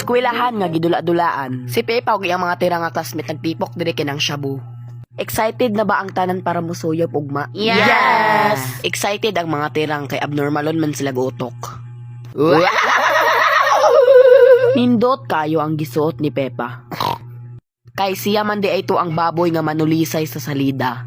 Eskwelahan nga gidula-dulaan. Si Pepa ug iyang mga tira nga classmate nagtipok diri kinang shabu. Excited na ba ang tanan para musuyop ugma? Yes! Excited ang mga tirang kay abnormalon man sila gutok. Nindot kayo ang gisuot ni Pepa. Kay siya man di ito ang baboy nga manulisay sa salida.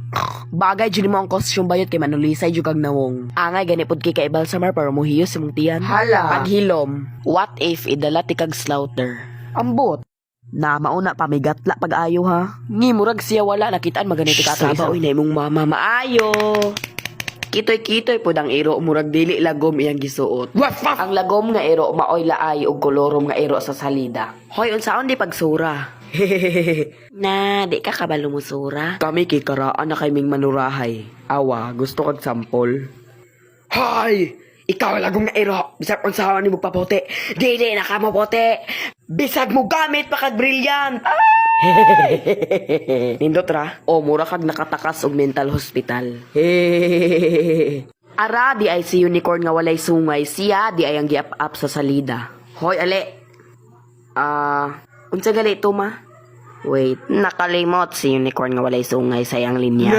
Bagay dyan mo ang costume bayot kay manulisay jud kag nawong. Angay ganipod kay kaibal samar para muhiyos sa mong tiyan. Hala. Paghilom. What if idala ti kag slaughter? Ambot. Na mauna pamigatla pag-ayo ha. Ngimurag siya wala nakitaan maganiti ka ato isa. Sabaw na imong mama maayo. Kitoy-kitoy po ang iro murag dili lagom iyang gisuot. Ang lagom nga iro maoy laay ug kolorom nga iro sa salida. Hoy unsaon di pagsura? Na, di ka kabalo mo sura? Kami kikaraan na kaming manurahay. Awa, gusto kag sampol? Hoy! Ikaw lagong nga iro. Bisag unsaon ni mo papote. Dili na ka mo pote. Bisag mo gamit pa kag brilliant. Nindot ra. O mura kag nakatakas og mental hospital. Ara di ay si unicorn nga walay sungay. Siya di ay ang giap-up sa salida. Hoy ale. Unsa gali ito ma? Wait, nakalimot si unicorn nga walay sungay sa iyang linya.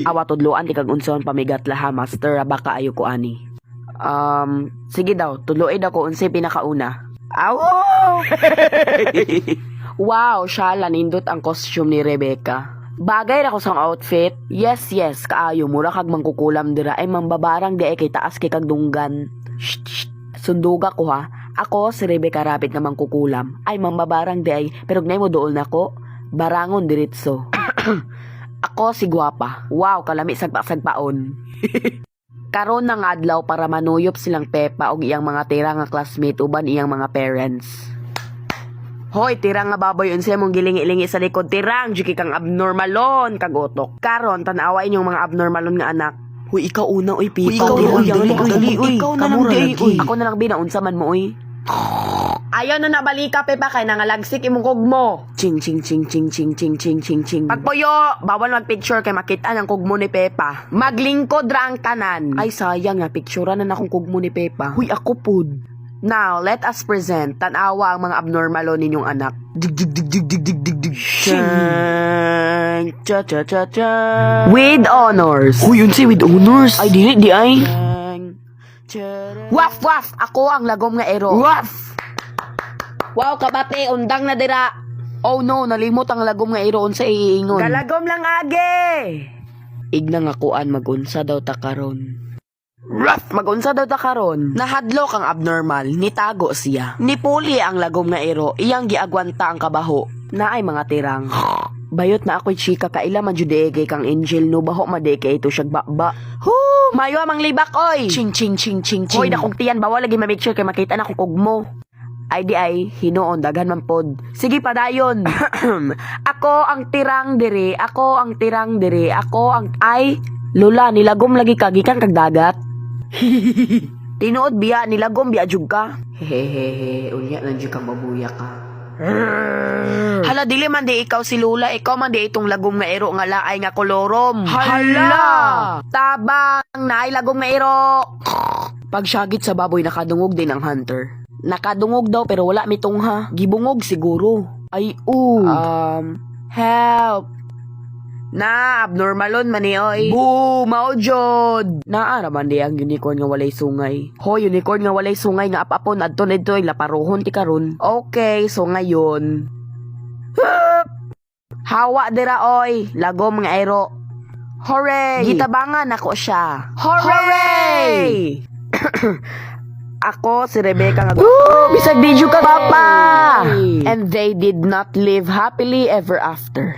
Awa tudloan ti kag unsaon pamigat laha master baka ayo ko ani. Sige daw, tuloy daw ko unsay pinakauna. Awo! Wow, shala nindot ang costume ni Rebecca. Bagay ra ko sang outfit. Yes, kaayo mura kag mangkukulam dira ay mambabarang di ay kay taas kay kag dunggan. Shh. Sunduga ko ha. Ako si Rebecca Rabbit nga mangkukulam. Ay mambabarang di ay pero gnay mo dool nako. Barangon diretso. Ako si Guapa. Wow, kalami sagpa-sagpaon. Karon nang adlaw para manuyop silang Pepa og iyang mga tira nga classmate uban iyang mga parents. Hoy, tirang nga baboy unsay mong gilingi-lingi sa likod tirang juki kang abnormalon kagotok. Karon tan-awa inyong mga abnormalon nga anak. Hoy, ikaw una oy Pepa. Dali, ikaw na lang di. Ako na lang binaunsa man mo oy. Ayaw na nabalika Pepa kay nangalagsik imong kugmo. Ching. Pagpuyo, bawal mag-picture kay makita ang kugmo ni Pepa. Maglingkod ra ang tanan. Ay sayang nga picturean na akong kugmo ni Pepa. Huy ako pud. Now, let us present tan-awa ang mga abnormalo ninyong anak. Dig. Cha. With honors. Huy, yun si with honors. Ay di ay. Waf. Ako ang lagom nga ero. Waf! Wow, kabate, undang na dira. Oh no, nalimot ang lagom nga iro unsa iingon. Galagom lang age. Ignang akuan magunsa daw ta karon. Ruff, magunsa daw ta karon. Nahadlok ang abnormal, nitago siya. Nipuli ang lagom nga iro, iyang giagwanta ang kabaho. Naay mga tirang. Bayot na ako'y chika kaila man jude kay kang angel no baho madeke ito siya bakba. Hu, mayo amang libak oy. Ching. Hoy dakong tiyan bawal lagi ma-make kay makita na kung kugmo. Ay di ay, hinoon, daghan man pod. Sige padayon. Ako ang tirang diri, ay, lula, nilagom lagi kagikan kag dagat. Tinuod biya, nilagom biya jug ka. Hehehe, unya lang jug kang mabuya ka. Hala, dili man di ikaw si Lula, ikaw man di itong lagom nga ero nga laay nga kolorom. Hala! Tabang, naay lagom nga ero. Pagsyagit sa baboy, nakadungog din ang hunter. Nakadungog daw pero wala mitong ha. Gibungog siguro. Ay help. Na abnormalon man ni oy. Boo, mao jud. Naa naman di ang unicorn nga walay sungay. Hoy, unicorn nga walay sungay nga apapon adto ditoy laparohon ti karon. Okay, so ngayon. Hawa dira oy, lagom nga ero. Hooray! Gitabangan ako siya. Hooray! Ako si Rebecca nga bisag di ka papa. And they did not live happily ever after.